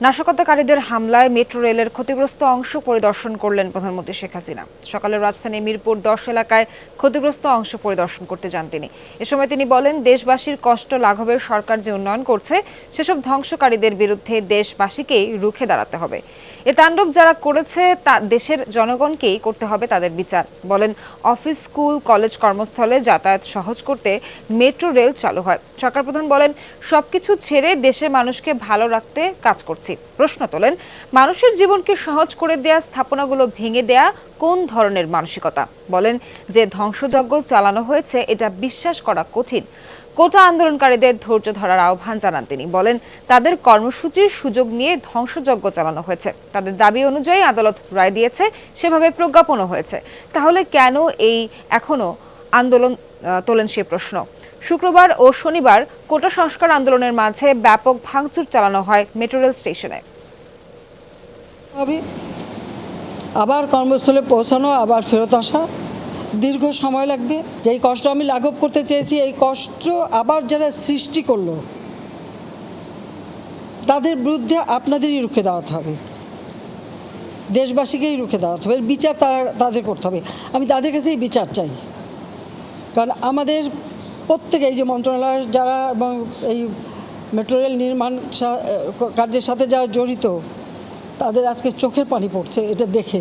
নাশকতাকারীদের হামলায় মেট্রো রেলের ক্ষতিগ্রস্ত অংশ পরিদর্শন করলেন প্রধানমন্ত্রী শেখ হাসিনা। সকালে রাজধানী মিরপুর 10 এলাকায় ক্ষতিগ্রস্ত অংশ পরিদর্শন করতে যান তিনি। এ সময় তিনি বলেন, দেশবাসীর কষ্ট লাঘবের সরকার যে উন্নয়ন করছে, সেসব ধ্বংসকারীদের বিরুদ্ধে দেশবাসীকেই রুখে দাঁড়াতে হবে। এ তাণ্ডব যারা করেছে তা দেশের জনগণকেই করতে হবে তাদের বিচার। বলেন, অফিস, স্কুল, কলেজ, কর্মস্থলে যাতায়াত সহজ করতে মেট্রো রেল চালু হয়। সরকার প্রধান বলেন, সবকিছু ছেড়ে দেশের মানুষকে ভালো রাখতে কাজ করছি। প্রশ্ন তোলেন, মানুষের জীবনকে সহজ করে দেয়া স্থাপনাগুলো ভেঙে দেয়া কোন ধরনের মানসিকতা? বলেন, যে ধ্বংসযজ্ঞ চালানো হয়েছে এটা বিশ্বাস করা কঠিন। কোটা আন্দোলনকারীদের ধৈর্য ধরার আহ্বান জানান তিনি। বলেন, তাদের কর্মসূচির সুযোগ নিয়ে ধ্বংসযজ্ঞ চালানো হয়েছে। তাদের দাবি অনুযায়ী আদালত রায় দিয়েছে, সেভাবে প্রজ্ঞাপনও হয়েছে। তাহলে কেন এখনো আন্দোলন তোলেন সে প্রশ্ন। শুক্রবার ও শনিবার কোটা সংস্কার আন্দোলনের মাঝে ব্যাপক ভাঙচুর চালানো হয় মেট্রো রেল স্টেশনে। আবার কর্মস্থলে পৌঁছানো, আবার ফেরত আসা দীর্ঘ সময় লাগবে। যেই কষ্ট আমি লাঘব করতে চেয়েছি, এই কষ্ট আবার যারা সৃষ্টি করলো তাদের বিরুদ্ধে আপনাদেরই রুখে দাঁড়াতে হবে, দেশবাসীকেই রুখে দাঁড়াতে হবে। বিচার তাদের করতে হবে। আমি তাদের কাছেই বিচার চাই, কারণ আমাদের প্রত্যেকে এই যে মন্ত্রণালয় যারা এবং এই মেট্রো রেল নির্মাণ কার্যের সাথে যারা জড়িত, তাদের আজকে চোখের পানি পড়ছে এটা দেখে।